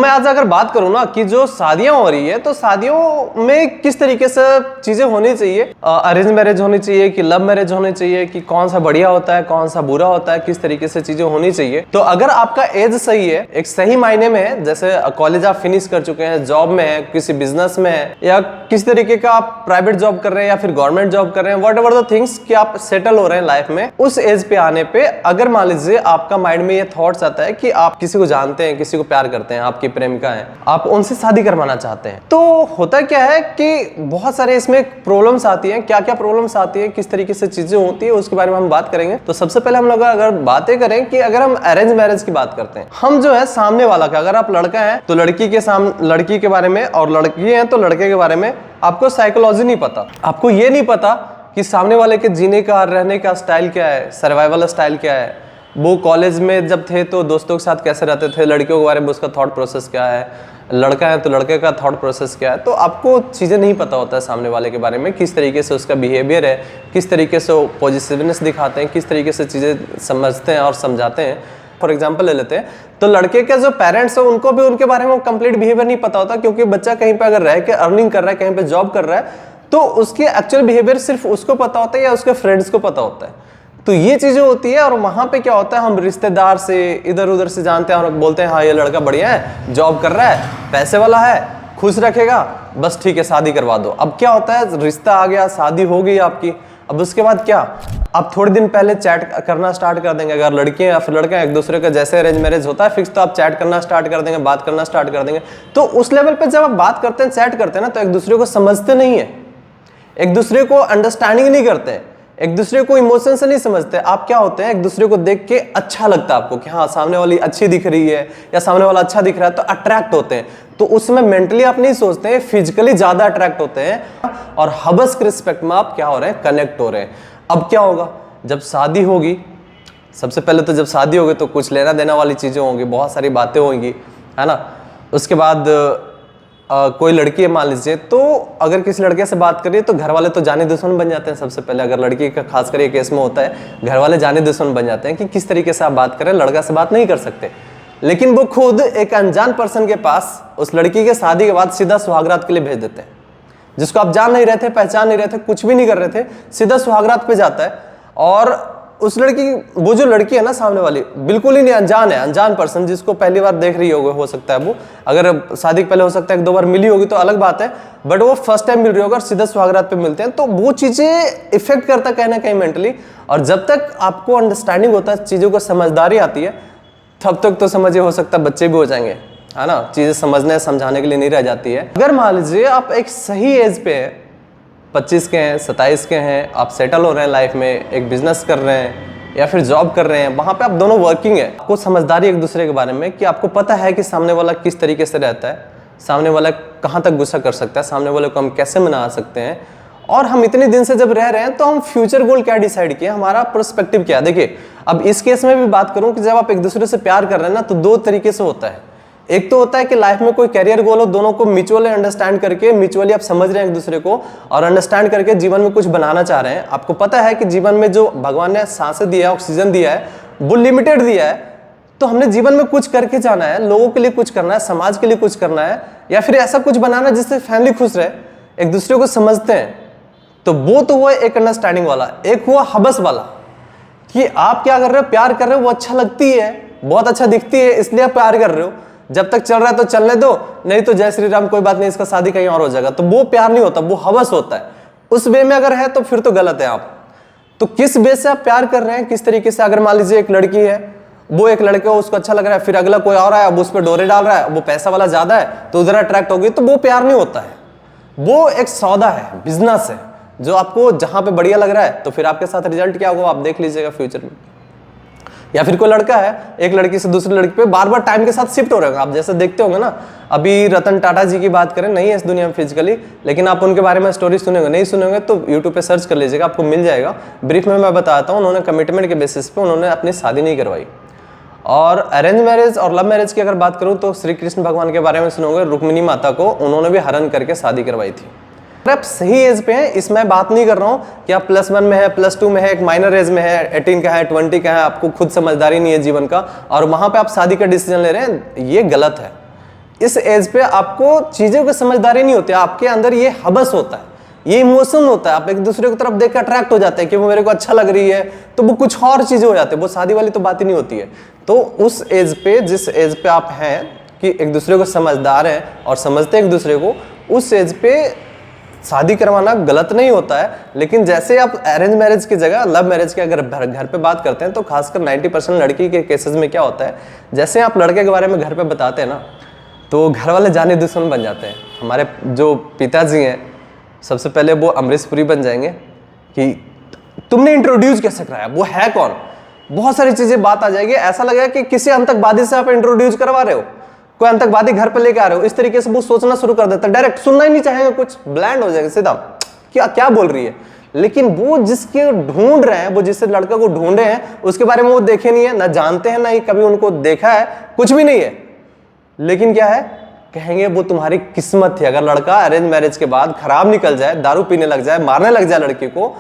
मैं आज अगर बात करूं ना कि जो शादियां हो रही है तो शादियों में किस तरीके से चीजें होनी चाहिए, अरेंज मैरिज होनी चाहिए कि लव मैरिज होनी चाहिए, कि कौन सा बढ़िया होता है कौन सा बुरा होता है, किस तरीके से चीजें होनी चाहिए। तो अगर आपका एज सही है, एक सही मायने में है, जैसे कॉलेज आप फिनिश कर चुके हैं, जॉब में है, किसी बिजनेस में है, या किस तरीके का आप प्राइवेट जॉब कर रहे हैं या फिर गवर्नमेंट जॉब कर रहे हैं, वट एवर द थिंग्स कि आप सेटल हो रहे हैं लाइफ में, उस एज पे आने पे अगर मान लीजिए आपका माइंड में ये थॉट्स आता है कि आप किसी को जानते हैं, किसी को प्यार करते हैं, आपकी प्रेमिका है, आप उनसे शादी करवाना चाहते हैं, तो होता क्या है कि बहुत सारे इसमें प्रॉब्लम्स आती हैं। क्या क्या प्रॉब्लम्स आती है, किस तरीके से चीजें होती है, उसके बारे में हम बात करेंगे। तो सबसे पहले हम लोग अगर बातें करें कि अगर हम अरेंज मैरिज की बात करते हैं, हम जो है सामने वाला का, अगर आप लड़का है तो लड़की के बारे में, और लड़की है तो लड़के के बारे में आपको साइकोलॉजी नहीं पता, आपको ये नहीं पता कि सामने वाले के जीने का, रहने का स्टाइल क्या है, सर्वाइवल स्टाइल क्या है, वो कॉलेज में जब थे तो दोस्तों के साथ कैसे रहते थे, लड़कियों के बारे में उसका थॉट प्रोसेस क्या है, लड़का है तो लड़के का थॉट प्रोसेस क्या है। तो आपको चीज़ें नहीं पता होता है सामने वाले के बारे में, किस तरीके से उसका बिहेवियर है, किस तरीके से वो पॉजिटिवनेस दिखाते हैं, किस तरीके से चीज़ें समझते हैं और समझाते हैं। फॉर एग्जाम्पल ले लेते हैं तो लड़के के जो पेरेंट्स हैं उनको भी उनके बारे में कंप्लीट बिहेवियर नहीं पता होता, क्योंकि बच्चा कहीं पे अगर रह के अर्निंग कर रहा है, कहीं पे जॉब कर रहा है, तो उसकी एक्चुअल बिहेवियर सिर्फ उसको पता होता है या उसके फ्रेंड्स को पता होता है। तो ये चीजें होती है, और वहां पे क्या होता है, हम रिश्तेदार से इधर उधर से जानते हैं और बोलते हैं हाँ ये लड़का बढ़िया है, जॉब कर रहा है, पैसे वाला है, खुश रखेगा, बस ठीक है शादी करवा दो। अब क्या होता है, रिश्ता आ गया, शादी हो गई आपकी, अब उसके बाद क्या, आप थोड़े दिन पहले चैट करना स्टार्ट कर देंगे। अगर लड़की है या फिर लड़का है, एक दूसरे का जैसे अरेंज मैरिज होता है फिक्स, तो आप चैट करना स्टार्ट कर देंगे, बात करना स्टार्ट कर देंगे। तो उस लेवल पे जब आप बात करते हैं, चैट करते हैं ना, तो एक दूसरे को समझते नहीं है, एक दूसरे को अंडरस्टैंडिंग नहीं करते हैं, एक दूसरे को इमोशन से नहीं समझते। आप क्या होते हैं, एक दूसरे को देख के अच्छा लगता है आपको कि हाँ सामने वाली अच्छी दिख रही है या सामने वाला अच्छा दिख रहा है, तो अट्रैक्ट होते हैं। तो उसमें मेंटली आप नहीं सोचते हैं, फिजिकली ज्यादा अट्रैक्ट होते हैं, और हबस के रिस्पेक्ट में आप क्या हो रहे हैं, कनेक्ट हो रहे हैं। अब क्या होगा, जब शादी होगी, सबसे पहले तो जब शादी होगी तो कुछ लेना देना वाली चीजें होंगी, बहुत सारी बातें होंगी, है ना। उसके बाद कोई लड़की है मान लीजिए, तो अगर किसी लड़के से बात करिए तो घर वाले तो जाने दुश्मन बन जाते हैं। सबसे पहले अगर लड़की का खासकर ये केस में होता है, घर वाले जाने दुश्मन बन जाते हैं कि किस तरीके से आप बात करें, लड़का से बात नहीं कर सकते। लेकिन वो खुद एक अनजान पर्सन के पास उस लड़की के शादी के बाद सीधा सुहागरात के लिए भेज देते हैं, जिसको आप जान नहीं रहे थे, पहचान नहीं रहे थे, कुछ भी नहीं कर रहे थे, सीधा सुहागरात पे जाता है। और उस लड़की, वो जो लड़की है ना सामने वाली, बिल्कुल ही नहीं, अनजान है, अनजान पर्सन जिसको पहली बार देख रही होगी, हो सकता है वो, अगर शादी के पहले हो सकता है एक दो बार मिली होगी तो अलग बात है, बट वो फर्स्ट टाइम मिल रही होगी और सीधा सुहागरात पे मिलते हैं, तो वो चीजें इफेक्ट करता है कहीं ना कहीं मेंटली। और जब तक आपको अंडरस्टैंडिंग होता है, चीजों को समझदारी आती है, तब तक तो समझिए हो सकता है बच्चे भी हो जाएंगे, है ना, चीजें समझने समझाने के लिए नहीं रह जाती है। अगर मान लीजिए आप एक सही एज पे है, 25 के हैं, 27 के हैं, आप सेटल हो रहे हैं लाइफ में, एक बिजनेस कर रहे हैं या फिर जॉब कर रहे हैं, वहां पे आप दोनों वर्किंग है, आपको समझदारी एक दूसरे के बारे में कि आपको पता है कि सामने वाला किस तरीके से रहता है, सामने वाला कहाँ तक गुस्सा कर सकता है, सामने वाले को हम कैसे मना सकते हैं, और हम इतने दिन से जब रह रहे हैं तो हम फ्यूचर गोल क्या डिसाइड किया, हमारा पर्सपेक्टिव क्या है। देखिए अब इस केस में भी बात करूं कि जब आप एक दूसरे से प्यार कर रहे हैं ना, तो दो तरीके से होता है। एक तो होता है कि लाइफ में कोई कैरियर गोल हो, दोनों को म्यूचुअली अंडरस्टैंड करके, म्यूचुअली आप समझ रहे हैं एक दूसरे को और अंडरस्टैंड करके जीवन में कुछ बनाना चाह रहे हैं। आपको पता है कि जीवन में जो भगवान ने सांसें दिया है, ऑक्सीजन दिया है, वो लिमिटेड दिया है, तो हमने जीवन में कुछ करके जाना है, लोगों के लिए कुछ करना है, समाज के लिए कुछ करना है, या फिर ऐसा कुछ बनाना जिससे फैमिली खुश रहे, एक दूसरे को समझते हैं। तो वो तो हुआ एक अंडरस्टैंडिंग वाला। एक हुआ हबस वाला कि आप क्या कर रहे हो, प्यार कर रहे हो, वो अच्छा लगती है, बहुत अच्छा दिखती है, इसलिए आप प्यार कर रहे हो, जब तक चल रहा है तो चलने दो, नहीं तो जय श्री राम, कोई बात नहीं, इसका शादी कहीं और हो जाएगा। तो वो प्यार नहीं होता, वो हवस होता है। उस वे में अगर है तो फिर तो गलत है आप। तो किस बेस से आप प्यार कर रहे हैं, किस तरीके से। अगर मान लीजिए एक लड़की है, वो एक लड़के को उसको अच्छा लग रहा है, फिर अगला कोई और है, अब उस पर डोरे डाल रहा है, वो पैसा वाला ज्यादा है तो उधर अट्रैक्ट होगी, तो वो प्यार नहीं होता है, वो एक सौदा है, बिजनेस है, जो आपको जहां पे बढ़िया लग रहा है तो फिर आपके साथ रिजल्ट क्या होगा आप देख लीजिएगा फ्यूचर में। या फिर कोई लड़का है, एक लड़की से दूसरी लड़की पे बार बार टाइम के साथ शिफ्ट हो रहे होंगे, आप जैसे देखते होंगे ना। अभी रतन टाटा जी की बात करें, नहीं है इस दुनिया में फिजिकली, लेकिन आप उनके बारे में स्टोरी सुनेंगे, नहीं सुनेंगे तो यूट्यूब पे सर्च कर लीजिएगा, आपको मिल जाएगा। ब्रीफ में मैं बताता हूँ, उन्होंने कमिटमेंट के बेसिस पे उन्होंने अपनी शादी नहीं करवाई। और अरेंज मैरिज और लव मैरिज की अगर बात करूँ तो श्री कृष्ण भगवान के बारे में सुनोगे, रुक्मिणी माता को उन्होंने भी हरण करके शादी करवाई थी। आप सही एज पे हैं, इसमें बात नहीं कर रहा हूं कि आप +1 में है, +2 में है, एक माइनर एज में है, 18 का है, 20 का है, आपको खुद समझदारी नहीं है जीवन का और वहां पे आप शादी का डिसीजन ले रहे हैं, ये गलत है। इस एज पे आपको चीज़ों की समझदारी नहीं होती, आपके अंदर ये हबस होता है, ये इमोशन होता है, आप एक दूसरे की तरफ देख कर अट्रैक्ट हो जाते हैं कि वो मेरे को अच्छा लग रही है, तो वो कुछ और चीज़ें हो जाती है, वो शादी वाली तो बात ही नहीं होती है। तो उस एज पे, जिस एज पे आप हैं कि एक दूसरे को समझदार हैं और समझते हैं एक दूसरे को, उस एज पे शादी करवाना गलत नहीं होता है। लेकिन जैसे आप अरेंज मैरिज की जगह लव मैरिज के अगर घर पे बात करते हैं, तो खासकर 90% लड़की के केसेस में क्या होता है, जैसे आप लड़के के बारे में घर पे बताते हैं ना, तो घर वाले जाने दुश्मन बन जाते हैं। हमारे जो पिताजी हैं, सबसे पहले वो अमरीश पुरी बन जाएंगे कि तुमने इंट्रोड्यूस कैसे कराया, वो है कौन, बहुत सारी चीजें बात आ जाएगी, ऐसा लगेगा कि किसी आतंकवादी से आप इंट्रोड्यूस करवा रहे हो, कोई आतंकवादी घर पे लेके आ रहे हो, इस तरीके से वो सोचना शुरू कर देता है, डायरेक्ट सुनना ही नहीं चाहेंगे, कुछ ब्लैंड हो जाएगा सीधा, क्या बोल रही है। लेकिन वो जिसके ढूंढ रहे हैं, वो जिस लड़के को ढूंढे हैं, उसके बारे में वो देखे नहीं है, ना जानते हैं, ना ही कभी उनको देखा है, कुछ भी नहीं है। लेकिन क्या है, कहेंगे वो तुम्हारी किस्मत थी। अगर लड़का अरेंज मैरिज के बाद खराब निकल जाए, दारू पीने लग जाए, मारने लग जाए लड़की को,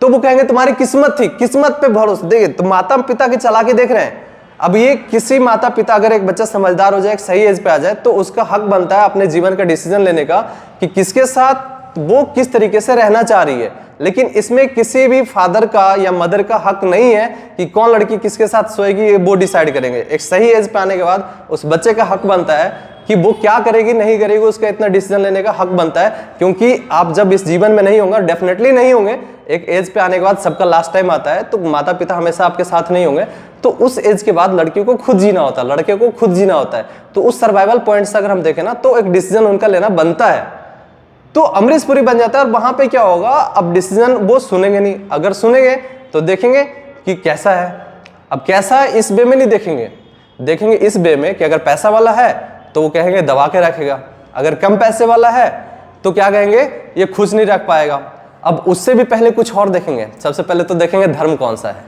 तो वो कहेंगे तुम्हारी किस्मत थी। किस्मत पे भरोसा, देखिए तो माता पिता की चालाकी देख रहे हैं। अब ये किसी माता पिता, अगर एक बच्चा समझदार हो जाए, एक सही एज पे आ जाए, तो उसका हक बनता है अपने जीवन का डिसीजन लेने का कि किसके साथ वो किस तरीके से रहना चाह रही है। लेकिन इसमें किसी भी फादर का या मदर का हक नहीं है कि कौन लड़की किसके साथ सोएगी, वो डिसाइड करेंगे। एक सही एज पे आने के बाद उस बच्चे का हक बनता है कि वो क्या करेगी नहीं करेगी, उसका इतना डिसीजन लेने का हक बनता है। क्योंकि आप जब इस जीवन में नहीं होंगे, डेफिनेटली नहीं होंगे, एक एज पे आने के बाद सबका लास्ट टाइम आता है, तो माता पिता हमेशा आपके साथ नहीं होंगे। तो उस एज के बाद लड़की को खुद जीना होता है, लड़के को खुद जीना होता है। तो उस सर्वाइवल पॉइंट से अगर हम देखें ना, तो एक डिसीजन उनका लेना बनता है। तो अमरीश पुरी बन जाता है, और वहां पे क्या होगा, अब डिसीजन वो सुनेंगे नहीं। अगर सुनेंगे तो देखेंगे कि कैसा है। अब कैसा है इस वे में नहीं देखेंगे, देखेंगे इस वे में कि अगर पैसा वाला है तो वो कहेंगे दबा के रखेगा, अगर कम पैसे वाला है तो क्या कहेंगे, ये खुश नहीं रख पाएगा। अब उससे भी पहले कुछ और देखेंगे। सबसे पहले तो देखेंगे धर्म कौन सा है,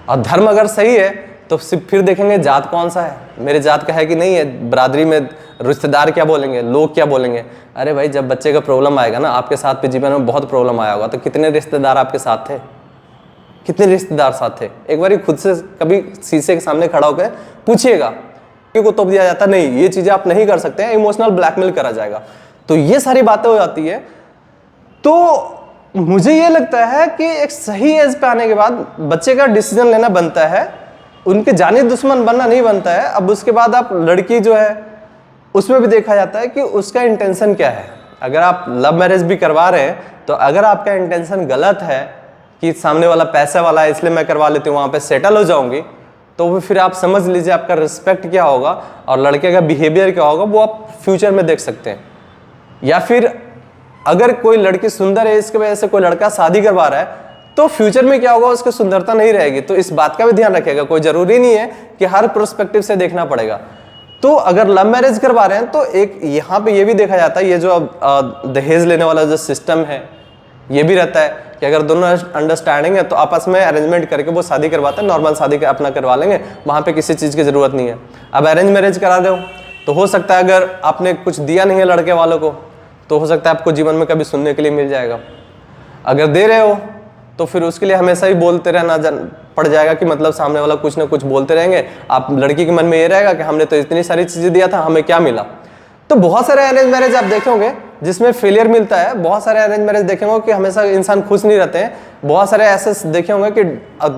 और धर्म अगर सही है तो फिर देखेंगे जात कौन सा है, मेरे जात का है कि नहीं है, बरादरी में रिश्तेदार क्या बोलेंगे, लोग क्या बोलेंगे। अरे भाई, जब बच्चे का प्रॉब्लम आएगा ना, आपके साथ भी जीवन में बहुत प्रॉब्लम आया होगा, तो कितने रिश्तेदार आपके साथ थे, कितने रिश्तेदार साथ थे। एक बार खुद से कभी शीशे के सामने खड़ा होकर पूछिएगा, को तोप दिया जाता नहीं, ये चीजें आप नहीं कर सकते हैं, इमोशनल ब्लैकमेल करा जाएगा। तो ये सारी बातें हो जाती है। तो मुझे ये लगता है कि एक सही एज पे आने के बाद बच्चे का डिसीजन लेना बनता है, उनके जानी दुश्मन बनना नहीं बनता है। अब उसके बाद आप लड़की जो है उसमें भी देखा जाता है कि उसका इंटेंशन क्या है। अगर आप लव मैरिज भी करवा रहे हैं, तो अगर आपका इंटेंशन गलत है कि सामने वाला पैसे वाला है इसलिए मैं करवा लेती हूँ, वहाँ पे सेटल हो जाऊंगी, तो फिर आप समझ लीजिए आपका रिस्पेक्ट क्या होगा और लड़के का बिहेवियर क्या होगा, वो आप फ्यूचर में देख सकते हैं। या फिर अगर कोई लड़की सुंदर है, इसकी वजह से कोई लड़का शादी करवा रहा है, तो फ्यूचर में क्या होगा, उसकी सुंदरता नहीं रहेगी। तो इस बात का भी ध्यान रखिएगा। कोई जरूरी नहीं है कि हर प्रोस्पेक्टिव से देखना पड़ेगा। तो अगर लव मैरिज करवा रहे हैं, तो एक यहाँ पे ये भी देखा जाता है, ये जो दहेज लेने वाला जो सिस्टम है, ये भी रहता है कि अगर दोनों अंडरस्टैंडिंग है तो आपस में अरेंजमेंट करके वो शादी करवाते हैं, नॉर्मल शादी अपना करवा लेंगे, वहाँ पे किसी चीज़ की ज़रूरत नहीं है। अब अरेंज मैरिज करा रहे हो तो हो सकता है अगर आपने कुछ दिया नहीं है लड़के वालों को, तो हो सकता है आपको जीवन में कभी सुनने के लिए मिल जाएगा। अगर दे रहे हो तो फिर उसके लिए हमेशा ही बोलते रहना पड़ जाएगा कि मतलब सामने वाला कुछ ना कुछ बोलते रहेंगे। आप लड़की के मन में ये रहेगा कि हमने तो इतनी सारी चीज़ें दिया था, हमें क्या मिला। तो बहुत सारे अरेंज मैरिज आप देखे होंगे जिसमें फेलियर मिलता है, बहुत सारे अरेंज मैरिज देखे होंगे कि हमेशा इंसान खुश नहीं रहते हैं। बहुत सारे ऐसे देखे होंगे कि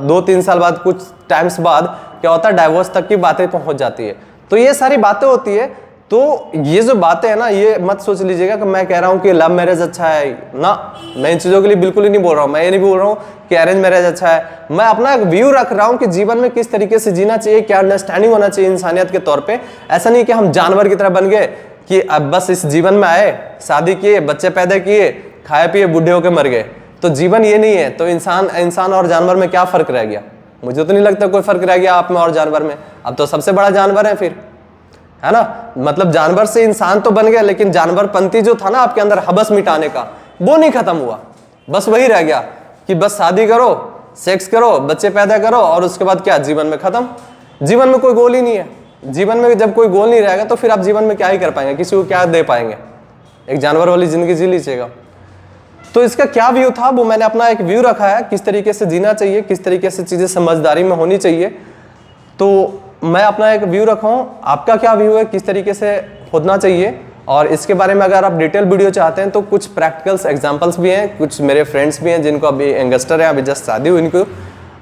2-3 साल बाद, कुछ टाइम्स बाद क्या होता है, डाइवोर्स तक की बातें पहुंच जाती है। तो ये सारी बातें होती है। तो ये जो बातें हैं ना, ये मत सोच लीजिएगा कि मैं कह रहा हूँ कि लव मैरिज अच्छा है ना, मैं इन चीज़ों के लिए बिल्कुल ही नहीं बोल रहा हूँ। मैं ये नहीं बोल रहा हूँ कि अरेंज मैरिज अच्छा है। मैं अपना एक व्यू रख रहा हूँ कि जीवन में किस तरीके से जीना चाहिए, क्या अंडरस्टैंडिंग होना चाहिए इंसानियत के तौर पे। ऐसा नहीं कि हम जानवर की तरह बन गए कि अब बस इस जीवन में आए, शादी किए, बच्चे पैदा किए, खाए पिए, बूढ़े होकर मर गए। तो जीवन ये नहीं है। तो इंसान और जानवर में क्या फ़र्क रह गया? मुझे तो नहीं लगता कोई फ़र्क रह गया आप में और जानवर में। अब तो सबसे बड़ा जानवर है फिर, है ना। मतलब जानवर से इंसान तो बन गया, लेकिन जानवरपंती जो था ना आपके अंदर हबस मिटाने का, वो नहीं खत्म हुआ। बस वही रह गया कि बस शादी करो, सेक्स करो, बच्चे पैदा करो, और उसके बाद क्या, जीवन में खत्म। जीवन में कोई गोल ही नहीं है। जीवन में जब कोई गोल नहीं रहेगा तो फिर आप जीवन में क्या ही कर पाएंगे, किसी को क्या दे पाएंगे। एक जानवर वाली जिंदगी जी लीजिएगा। तो इसका क्या व्यू था, वो मैंने अपना एक व्यू रखा है, किस तरीके से जीना चाहिए, किस तरीके से चीज़ें समझदारी में होनी चाहिए। तो मैं अपना एक व्यू रखा हूँ, आपका क्या व्यू है, किस तरीके से होना चाहिए। और इसके बारे में अगर आप डिटेल वीडियो चाहते हैं तो कुछ प्रैक्टिकल्स एग्जांपल्स भी हैं, कुछ मेरे फ्रेंड्स भी हैं जिनको अभी यंगस्टर है, अभी जस्ट शादी हुई इनको,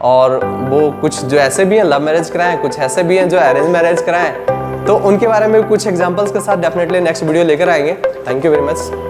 और वो कुछ जो ऐसे भी हैं लव मैरिज कराएं, कुछ ऐसे भी हैं जो अरेंज मैरिज कराएं, तो उनके बारे में कुछ एग्जांपल्स के साथ डेफिनेटली नेक्स्ट वीडियो लेकर आएंगे। Thank you very much.